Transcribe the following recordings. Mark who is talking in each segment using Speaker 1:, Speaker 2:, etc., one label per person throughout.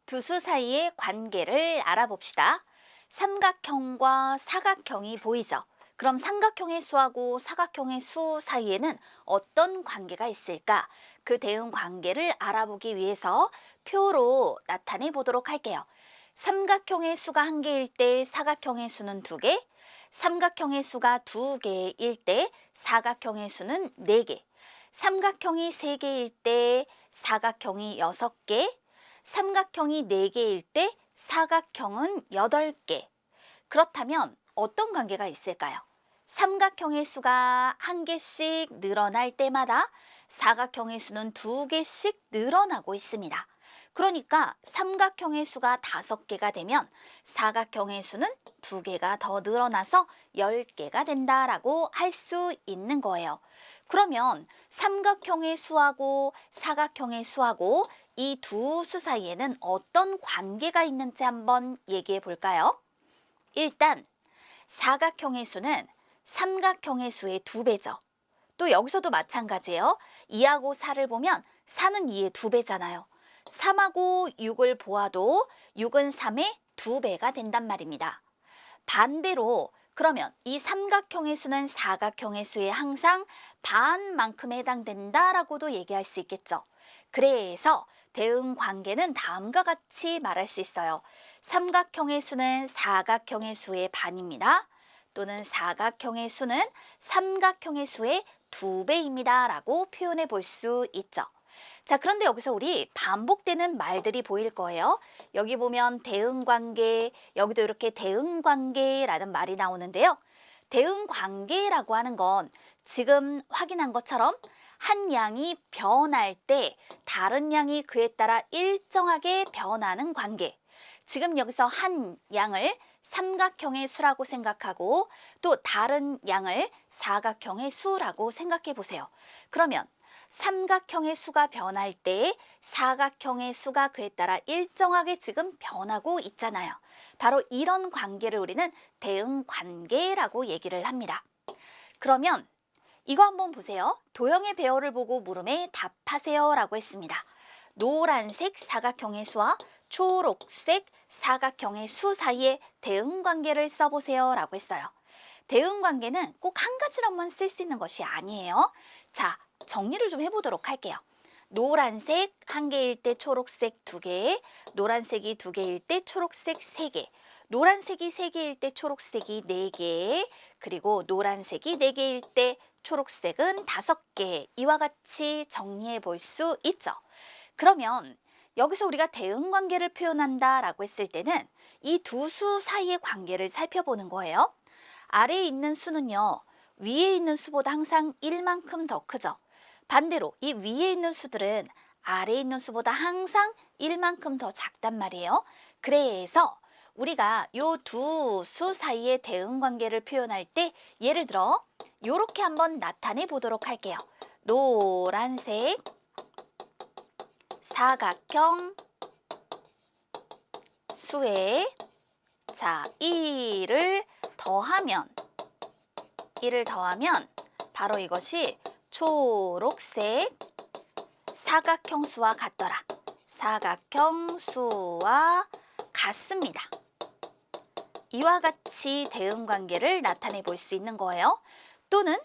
Speaker 1: 두 수 사이의 관계를 알아봅시다. 삼각형과 사각형이 보이죠? 그럼 삼각형의 수하고 사각형의 수 사이에는 어떤 관계가 있을까? 그 대응 관계를 알아보기 위해서 표로 나타내 보도록 할게요. 삼각형의 수가 한 개일 때 사각형의 수는 두 개, 삼각형의 수가 두 개일 때 사각형의 수는 네 개, 삼각형이 세 개일 때 사각형이 여섯 개, 삼각형이 4개일 때 사각형은 8개. 그렇다면 어떤 관계가 있을까요? 삼각형의 수가 한 개씩 늘어날 때마다 사각형의 수는 두 개씩 늘어나고 있습니다. 그러니까 삼각형의 수가 5개가 되면 사각형의 수는 두 개가 더 늘어나서 10개가 된다라고 할 수 있는 거예요. 그러면 삼각형의 수하고 사각형의 수하고 이 두 수 사이에는 어떤 관계가 있는지 한번 얘기해 볼까요? 일단 사각형의 수는 삼각형의 수의 2배죠. 또 여기서도 마찬가지예요. 2하고 4를 보면 4는 2의 2배잖아요. 3하고 6을 보아도 6은 3의 2배가 된단 말입니다. 반대로 그러면 이 삼각형의 수는 사각형의 수에 항상 반만큼에 해당된다라고도 얘기할 수 있겠죠. 그래서 대응 관계는 다음과 같이 말할 수 있어요. 삼각형의 수는 사각형의 수의 반입니다. 또는 사각형의 수는 삼각형의 수의 2배입니다. 라고 표현해 볼 수 있죠. 자, 그런데 여기서 우리 반복되는 말들이 보일 거예요. 여기 보면 대응관계, 여기도 이렇게 대응관계라는 말이 나오는데요. 대응관계라고 하는 건 지금 확인한 것처럼 한 양이 변할 때 다른 양이 그에 따라 일정하게 변하는 관계. 지금 여기서 한 양을 삼각형의 수라고 생각하고 또 다른 양을 사각형의 수라고 생각해 보세요. 그러면 삼각형의 수가 변할 때 사각형의 수가 그에 따라 일정하게 지금 변하고 있잖아요. 바로 이런 관계를 우리는 대응관계라고 얘기를 합니다. 그러면 이거 한번 보세요. 도형의 배열을 보고 물음에 답하세요 라고 했습니다. 노란색 사각형의 수와 초록색 사각형의 수 사이에 대응관계를 써보세요 라고 했어요. 대응관계는 꼭 한 가지로만 쓸 수 있는 것이 아니에요. 자, 정리를 좀 해보도록 할게요. 노란색 한 개일 때 초록색 두 개, 노란색이 두 개일 때 초록색 세 개, 노란색이 세 개일 때 초록색이 네 개, 그리고 노란색이 네 개일 때 초록색은 5개. 이와 같이 정리해 볼 수 있죠. 그러면 여기서 우리가 대응관계를 표현한다라고 했을 때는 이 두 수 사이의 관계를 살펴보는 거예요. 아래에 있는 수는요, 위에 있는 수보다 항상 1만큼 더 크죠. 반대로 이 위에 있는 수들은 아래에 있는 수보다 항상 1만큼 더 작단 말이에요. 그래서 우리가 이 두 수 사이의 대응 관계를 표현할 때 예를 들어 이렇게 한번 나타내 보도록 할게요. 노란색 사각형 수에 자, 1을 더하면 바로 이것이 초록색 사각형 수와 같더라. 사각형 수와 같습니다. 이와 같이 대응 관계를 나타내 볼 수 있는 거예요. 또는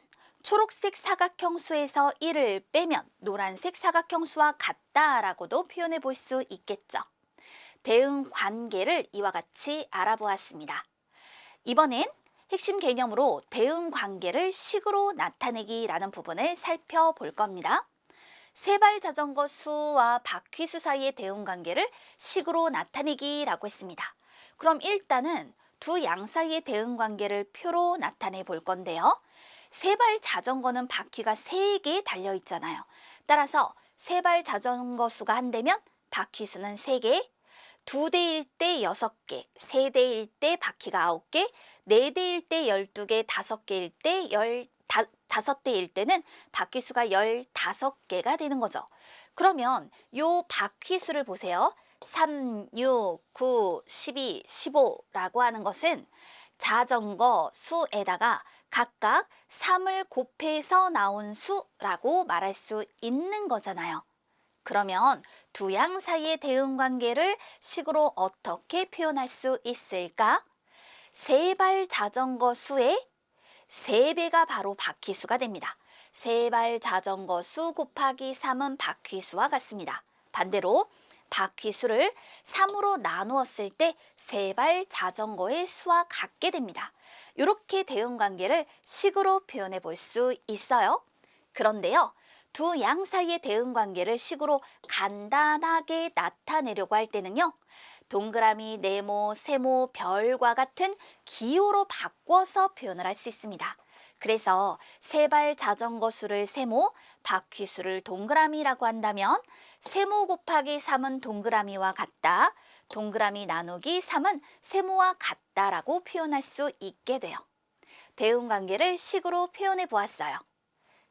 Speaker 1: 초록색 사각형 수에서 1을 빼면 노란색 사각형 수와 같다라고도 표현해 볼 수 있겠죠. 대응 관계를 이와 같이 알아보았습니다. 이번엔 핵심 개념으로 대응 관계를 식으로 나타내기라는 부분을 살펴볼 겁니다. 세발 자전거 수와 바퀴 수 사이의 대응 관계를 식으로 나타내기라고 했습니다. 그럼 일단은 두 양 사이의 대응 관계를 표로 나타내 볼 건데요. 세발 자전거는 바퀴가 3개 달려 있잖아요. 따라서 세발 자전거 수가 한 대면 바퀴 수는 3개, 2대일 때 6개, 3대일 때 바퀴가 9개, 4대일 때 12개, 5개일 때 15대일 때는 바퀴 수가 15개가 되는 거죠. 그러면 요 바퀴 수를 보세요. 3, 6, 9, 12, 15라고 하는 것은 자전거 수에다가 각각 3을 곱해서 나온 수라고 말할 수 있는 거잖아요. 그러면 두 양 사이의 대응관계를 식으로 어떻게 표현할 수 있을까? 세발 자전거 수의 3배가 바로 바퀴수가 됩니다. 세발 자전거 수 곱하기 3은 바퀴수와 같습니다. 반대로 바퀴수를 3으로 나누었을 때 세발 자전거의 수와 같게 됩니다. 이렇게 대응관계를 식으로 표현해 볼 수 있어요. 그런데요, 두 양 사이의 대응관계를 식으로 간단하게 나타내려고 할 때는요, 동그라미, 네모, 세모, 별과 같은 기호로 바꿔서 표현을 할 수 있습니다. 그래서 세발 자전거 수를 세모, 바퀴 수를 동그라미라고 한다면 세모 곱하기 3은 동그라미와 같다, 동그라미 나누기 3은 세모와 같다라고 표현할 수 있게 돼요. 대응관계를 식으로 표현해 보았어요.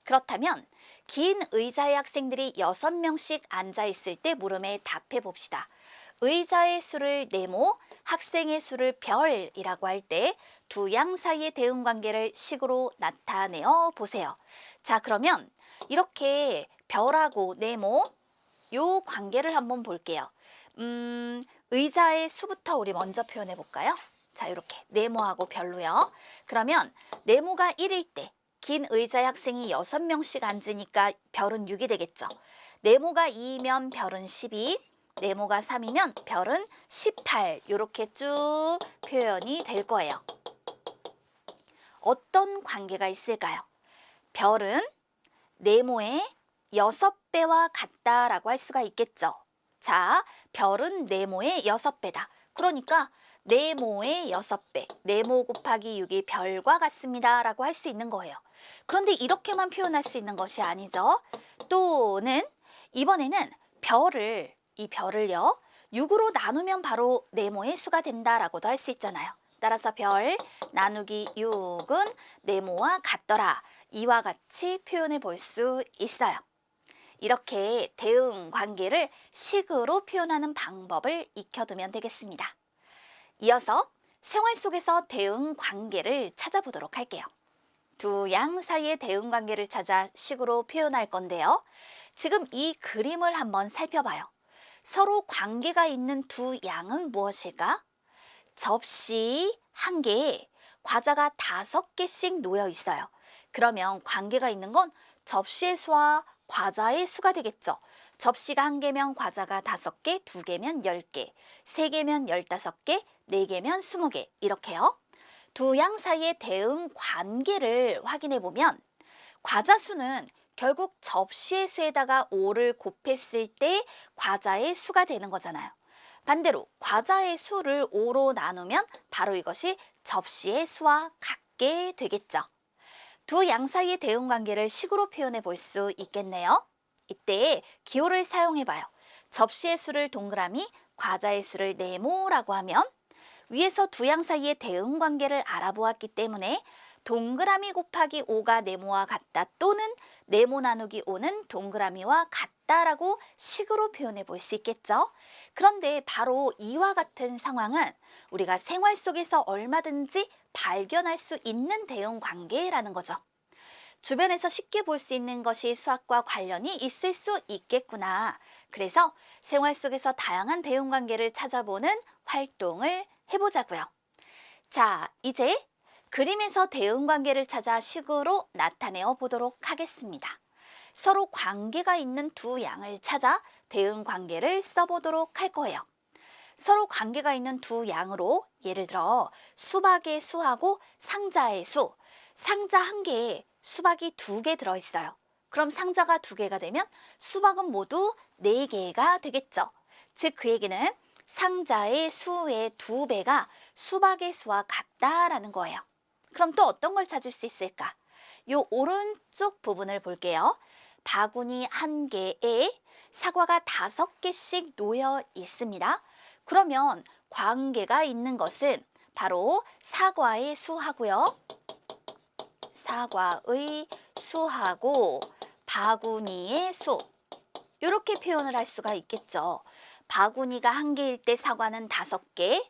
Speaker 1: 그렇다면 긴 의자의 학생들이 6명씩 앉아 있을 때 물음에 답해 봅시다. 의자의 수를 네모, 학생의 수를 별이라고 할 때 두 양 사이의 대응관계를 식으로 나타내어 보세요. 자, 그러면 이렇게 별하고 네모 요 관계를 한번 볼게요. 의자의 수부터 우리 먼저 표현해 볼까요? 자, 이렇게 네모하고 별로요. 그러면 네모가 1일 때 긴 의자의 학생이 6명씩 앉으니까 별은 6이 되겠죠. 네모가 2면 별은 12, 네모가 3이면 별은 18 이렇게 쭉 표현이 될 거예요. 어떤 관계가 있을까요? 별은 네모의 6배와 같다라고 할 수가 있겠죠. 자, 별은 네모의 6배다. 그러니까 네모의 6배, 네모 곱하기 6이 별과 같습니다 라고 할 수 있는 거예요. 그런데 이렇게만 표현할 수 있는 것이 아니죠. 또는 이번에는 이 별을요, 6으로 나누면 바로 네모의 수가 된다라고도 할 수 있잖아요. 따라서 별 나누기 6은 네모와 같더라. 이와 같이 표현해 볼 수 있어요. 이렇게 대응 관계를 식으로 표현하는 방법을 익혀두면 되겠습니다. 이어서 생활 속에서 대응 관계를 찾아보도록 할게요. 두 양 사이의 대응 관계를 찾아 식으로 표현할 건데요. 지금 이 그림을 한번 살펴봐요. 서로 관계가 있는 두 양은 무엇일까? 접시 한 개에 과자가 5개씩 놓여 있어요. 그러면 관계가 있는 건 접시의 수와 과자의 수가 되겠죠. 접시가 1개면 과자가 5개, 2개면 10개, 3개면 15개, 4개면 20개 이렇게요. 두 양 사이의 대응 관계를 확인해 보면 과자 수는 결국 접시의 수에다가 5를 곱했을 때 과자의 수가 되는 거잖아요. 반대로 과자의 수를 5로 나누면 바로 이것이 접시의 수와 같게 되겠죠. 두 양 사이의 대응 관계를 식으로 표현해 볼 수 있겠네요. 이때 기호를 사용해 봐요. 접시의 수를 동그라미, 과자의 수를 네모라고 하면 위에서 두 양 사이의 대응 관계를 알아보았기 때문에 동그라미 곱하기 5가 네모와 같다 또는 네모 나누기 5는 동그라미와 같다라고 식으로 표현해 볼 수 있겠죠. 그런데 바로 이와 같은 상황은 우리가 생활 속에서 얼마든지 발견할 수 있는 대응 관계라는 거죠. 주변에서 쉽게 볼 수 있는 것이 수학과 관련이 있을 수 있겠구나. 그래서 생활 속에서 다양한 대응 관계를 찾아보는 활동을 해보자고요. 자, 이제 그림에서 대응 관계를 찾아 식으로 나타내어 보도록 하겠습니다. 서로 관계가 있는 두 양을 찾아 대응 관계를 써보도록 할 거예요. 서로 관계가 있는 두 양으로 예를 들어 수박의 수하고 상자의 수, 상자 한 개에 수박이 2개 들어있어요. 그럼 상자가 2개가 되면 수박은 모두 4개가 되겠죠. 즉 그 얘기는 상자의 수의 2배가 수박의 수와 같다라는 거예요. 그럼 또 어떤 걸 찾을 수 있을까? 요 오른쪽 부분을 볼게요. 바구니 한 개에 사과가 5개씩 놓여 있습니다. 그러면 관계가 있는 것은 바로 사과의 수하고요. 사과의 수하고 바구니의 수. 이렇게 표현을 할 수가 있겠죠. 바구니가 1개일 때 사과는 5개,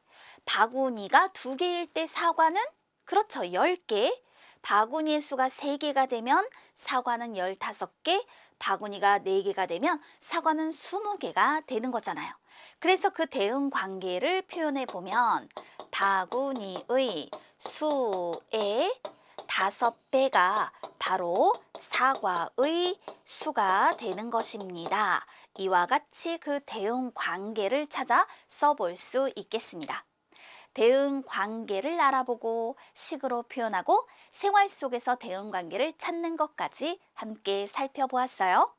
Speaker 1: 바구니가 2개일 때 사과는 그렇죠, 10개, 바구니의 수가 3개가 되면 사과는 15개, 바구니가 4개가 되면 사과는 20개가 되는 거잖아요. 그래서 그 대응 관계를 표현해 보면 바구니의 수의 5배가 바로 사과의 수가 되는 것입니다. 이와 같이 그 대응 관계를 찾아 써볼 수 있겠습니다. 대응 관계를 알아보고 식으로 표현하고 생활 속에서 대응 관계를 찾는 것까지 함께 살펴보았어요.